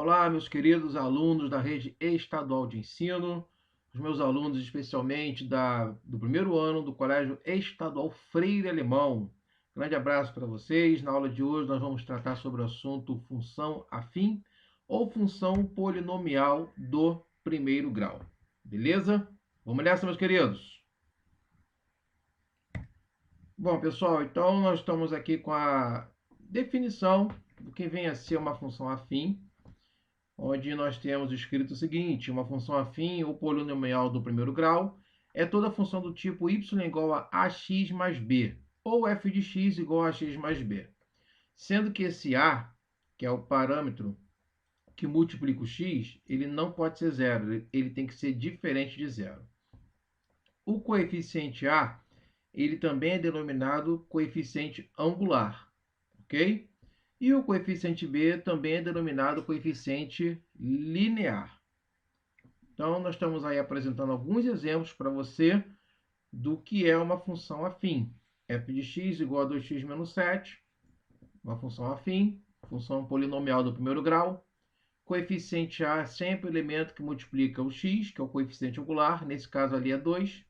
Olá, meus queridos alunos da rede estadual de ensino, os meus alunos especialmente do primeiro ano do Colégio Estadual Freire Alemão. Grande abraço para vocês. Na aula de hoje nós vamos tratar sobre o assunto função afim ou função polinomial do primeiro grau. Beleza? Vamos nessa, meus queridos. Bom, pessoal, então nós estamos aqui com a definição do que vem a ser uma função afim, onde nós temos escrito o seguinte: uma função afim ou polinomial do primeiro grau é toda função do tipo y igual a ax mais b, ou f de x igual a x mais b, sendo que esse a, que é o parâmetro que multiplica o x, ele não pode ser zero, ele tem que ser diferente de zero. O coeficiente a, ele também é denominado coeficiente angular, ok? E o coeficiente b também é denominado coeficiente linear. Então, nós estamos aí apresentando alguns exemplos para você do que é uma função afim. f de x igual a 2x menos 7, uma função afim, função polinomial do primeiro grau. Coeficiente a é sempre o elemento que multiplica o x, que é o coeficiente angular, nesse caso ali é 2.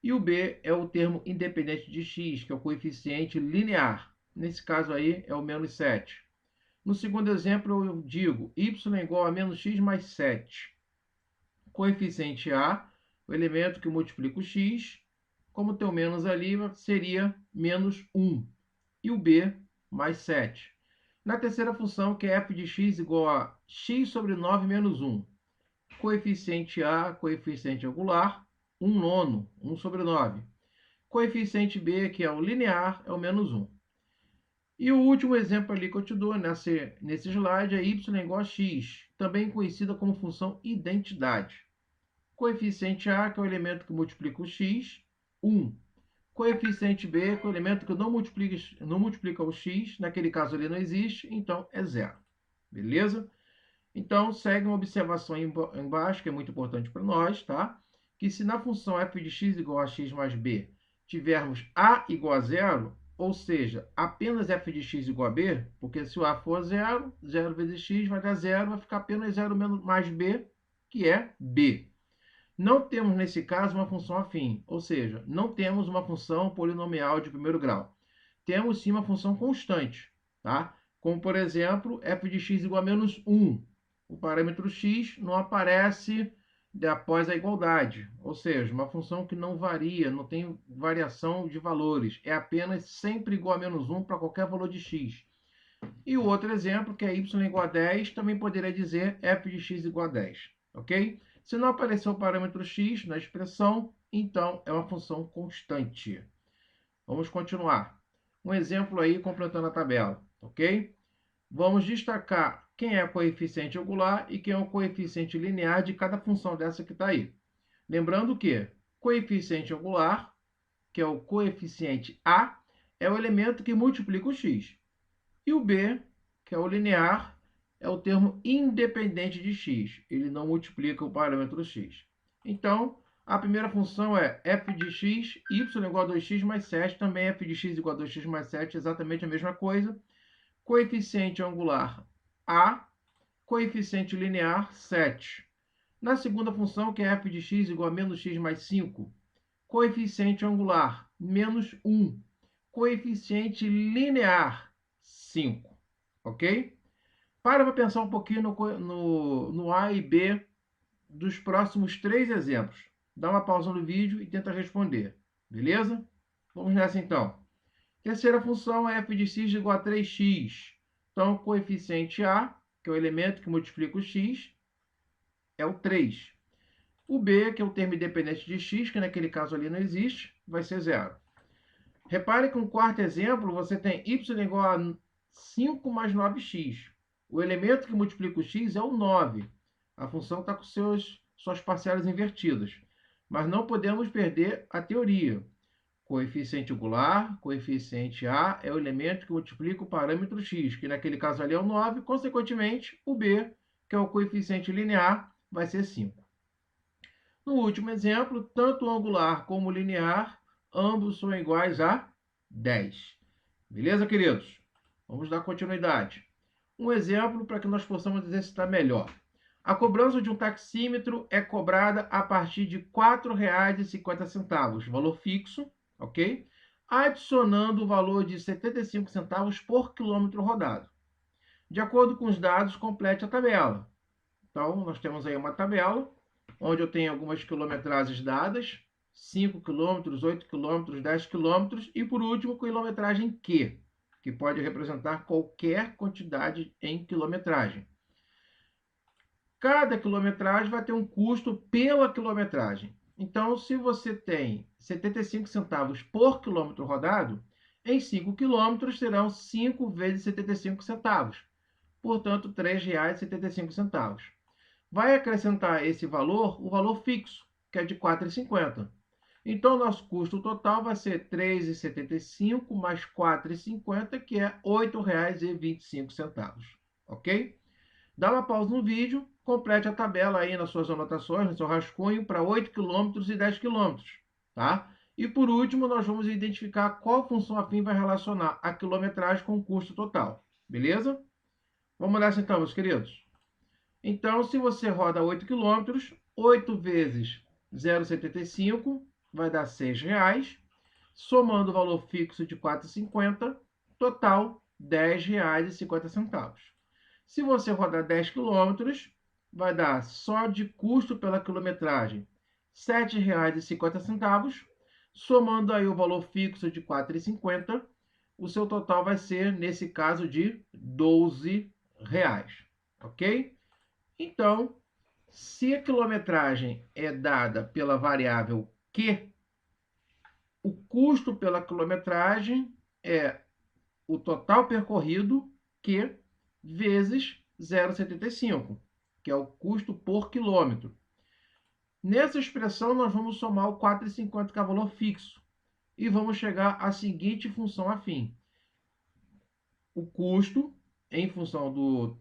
E o b é o termo independente de x, que é o coeficiente linear. Nesse caso aí é o menos 7. No segundo exemplo, eu digo y igual a menos x mais 7. Coeficiente a, o elemento que multiplica o x, como tem o menos ali, seria menos 1. E o b, mais 7. Na terceira função, que é f de x igual a x sobre 9 menos 1. Coeficiente a, coeficiente angular, 1 nono, 1 sobre 9. Coeficiente b, que é o linear, é o menos 1. E o último exemplo ali que eu te dou nesse slide é y igual a x, também conhecida como função identidade. Coeficiente a, que é o elemento que multiplica o x, 1. Coeficiente b, que é o elemento que não multiplica o x, naquele caso ali não existe, então é zero. Beleza? Então, segue uma observação embaixo, que é muito importante para nós, tá? Que se na função f de x igual a x mais b tivermos a igual a zero, ou seja, apenas f de x igual a b, porque se o a for zero, 0 vezes x vai dar zero, vai ficar apenas 0 mais b, que é b. Não temos, nesse caso, uma função afim, ou seja, não temos uma função polinomial de primeiro grau. Temos, sim, uma função constante, tá? Como, por exemplo, f de x igual a menos 1. O parâmetro x não aparece após a igualdade, ou seja, uma função que não varia, não tem variação de valores, é apenas sempre igual a menos 1 para qualquer valor de x. E o outro exemplo, que é y igual a 10, também poderia dizer f de x igual a 10, ok? Se não aparecer o parâmetro x na expressão, então é uma função constante. Vamos continuar. Um exemplo aí completando a tabela, ok? Vamos destacar quem é o coeficiente angular e quem é o coeficiente linear de cada função dessa que está aí. Lembrando que coeficiente angular, que é o coeficiente a, é o elemento que multiplica o x. E o b, que é o linear, é o termo independente de x. Ele não multiplica o parâmetro x. Então, a primeira função é f de x, y igual a 2x mais 7. Também f de x igual a 2x mais 7, exatamente a mesma coisa. Coeficiente angular a, coeficiente linear 7. Na segunda função, que é f de x igual a menos x mais 5, coeficiente angular menos 1, coeficiente linear 5, ok? Para pensar um pouquinho no A e B dos próximos 3 exemplos. Dá uma pausa no vídeo e tenta responder, beleza? Vamos nessa então. Terceira função é f de x igual a 3x. Então, o coeficiente a, que é o elemento que multiplica o x, é o 3. O b, que é o termo independente de x, que naquele caso ali não existe, vai ser zero. Repare que no quarto exemplo, você tem y igual a 5 mais 9x. O elemento que multiplica o x é o 9. A função está com suas parcelas invertidas. Mas não podemos perder a teoria. Coeficiente angular, coeficiente a, é o elemento que multiplica o parâmetro x, que naquele caso ali é o 9. Consequentemente, o b, que é o coeficiente linear, vai ser 5. No último exemplo, tanto o angular como o linear, ambos são iguais a 10. Beleza, queridos? Vamos dar continuidade. um exemplo para que nós possamos exercitar melhor. A cobrança de um taxímetro é cobrada a partir de R$ 4,50, valor fixo, ok? Adicionando o valor de 75 centavos por quilômetro rodado. De acordo com os dados, complete a tabela. Então, nós temos aí uma tabela, onde eu tenho algumas quilometragens dadas, 5 km, 8 km, 10 km, e por último, quilometragem Q, que pode representar qualquer quantidade em quilometragem. Cada quilometragem vai ter um custo pela quilometragem. Então, se você tem 75 centavos por quilômetro rodado, em 5 quilômetros serão 5 vezes 75 centavos. Portanto, R$ 3,75. Vai acrescentar esse valor, o valor fixo, que é de R$ 4,50. Então, nosso custo total vai ser R$ 3,75 mais R$ 4,50, que é R$ 8,25. Ok? Dá uma pausa no vídeo, complete a tabela aí nas suas anotações, no seu rascunho, para 8 km e 10 km. Tá? E por último, nós vamos identificar qual função afim vai relacionar a quilometragem com o custo total. Beleza? Vamos nessa então, meus queridos. Então, se você roda 8 km, 8 vezes 0,75 vai dar R$ 6,00. Somando o valor fixo de R$ 4,50, total R$ 10,50. Se você rodar 10 km, vai dar só de custo pela quilometragem R$ 7,50. Somando aí o valor fixo de R$ 4,50, o seu total vai ser, nesse caso, de R$ 12,00. Ok? Então, se a quilometragem é dada pela variável Q, o custo pela quilometragem é o total percorrido, Q, vezes 0,75, que é o custo por quilômetro. Nessa expressão, nós vamos somar o 4,50, que é o valor fixo, e vamos chegar à seguinte função afim. O custo, em função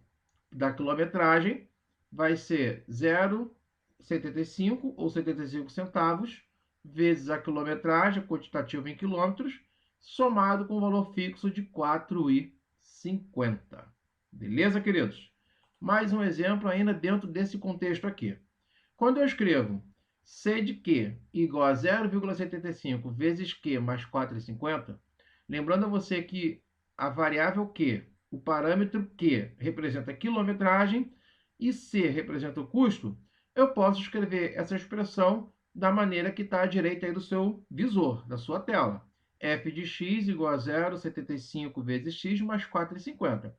da quilometragem, vai ser 0,75 ou 75 centavos vezes a quilometragem quantitativa em quilômetros, somado com o valor fixo de R$ 4,50. Beleza, queridos? Mais um exemplo ainda dentro desse contexto aqui. Quando eu escrevo C de Q igual a 0,75 vezes Q mais 4,50, lembrando a você que a variável Q, o parâmetro Q representa a quilometragem e C representa o custo, eu posso escrever essa expressão da maneira que está à direita aí do seu visor, da sua tela. F de x igual a 0,75 vezes x mais 4,50.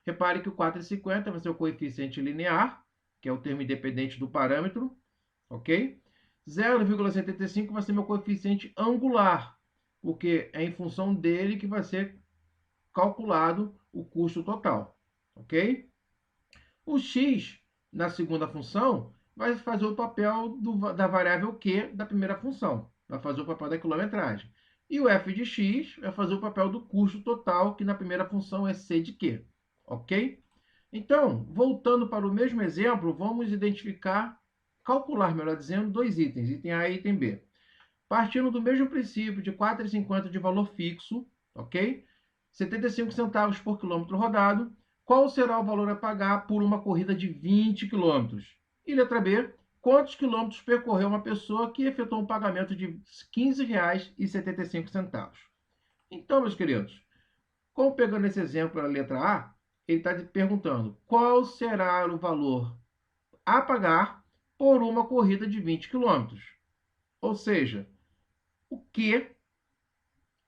Repare que o 4,50 vai ser o coeficiente linear, que é o termo independente do parâmetro, ok? 0,75 vai ser meu coeficiente angular, porque é em função dele que vai ser calculado o custo total, ok? O x, na segunda função, vai fazer o papel da variável Q da primeira função, vai fazer o papel da quilometragem. E o f de x vai fazer o papel do custo total, que na primeira função é c de q, ok? Então, voltando para o mesmo exemplo, vamos calcular, melhor dizendo, dois itens, item A e item B. Partindo do mesmo princípio de 4,50 de valor fixo, ok? 75 centavos por quilômetro rodado, qual será o valor a pagar por uma corrida de 20 km? E letra B, quantos quilômetros percorreu uma pessoa que efetuou um pagamento de R$ 15,75? Então, meus queridos, como pegando esse exemplo na letra A, ele está te perguntando qual será o valor a pagar por uma corrida de 20 km. Ou seja, o Q,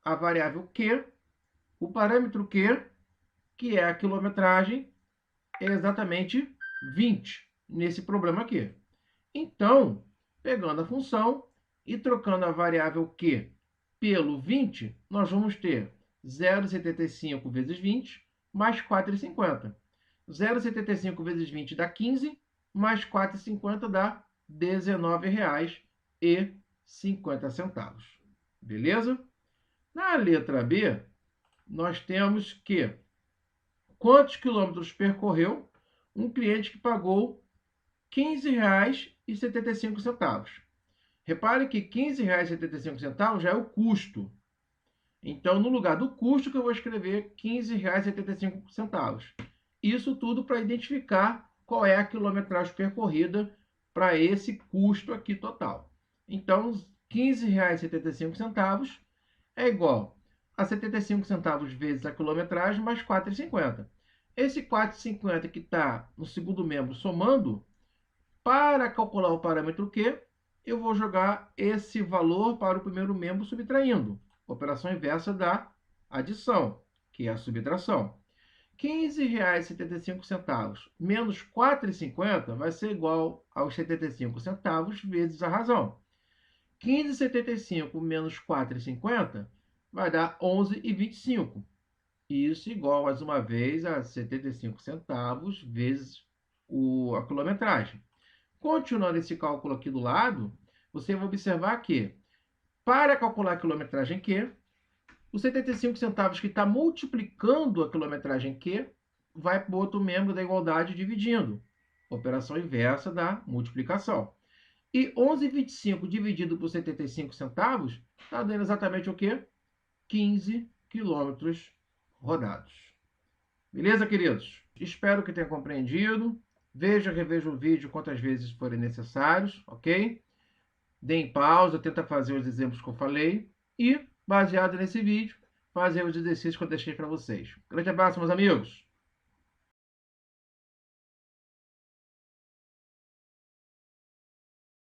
a variável Q, o parâmetro Q, que é a quilometragem, é exatamente 20 nesse problema aqui. Então, pegando a função e trocando a variável Q pelo 20, nós vamos ter 0,75 vezes 20 mais 4,50. 0,75 vezes 20 dá 15, mais 4,50 dá R$ 19,50. Beleza? Na letra B, nós temos que quantos quilômetros percorreu um cliente que pagou R$ 15,75. Repare que R$ 15,75 já é o custo. Então, no lugar do custo, que eu vou escrever R$ 15,75. Isso tudo para identificar qual é a quilometragem percorrida para esse custo aqui total. Então, R$ 15,75 é igual a 75 centavos vezes a quilometragem mais 4,50. Esse 4,50 que está no segundo membro somando, para calcular o parâmetro Q, eu vou jogar esse valor para o primeiro membro subtraindo. Operação inversa da adição, que é a subtração. R$ 15,75 menos 4,50 vai ser igual aos 75 centavos vezes a razão. 15,75 menos 4,50 vai dar 11,25. Isso igual, mais uma vez, a 75 centavos vezes a quilometragem. Continuando esse cálculo aqui do lado, você vai observar que, para calcular a quilometragem Q, os 75 centavos que está multiplicando a quilometragem Q vai para o outro membro da igualdade dividindo. Operação inversa da multiplicação. E 11,25 dividido por 75 centavos está dando exatamente o quê? 15 quilômetros rodados. Beleza, queridos? Espero que tenha compreendido. Veja, reveja o vídeo quantas vezes forem necessários, ok? Deem pausa, tenta fazer os exemplos que eu falei e, baseado nesse vídeo, fazer os exercícios que eu deixei para vocês. Grande abraço, meus amigos!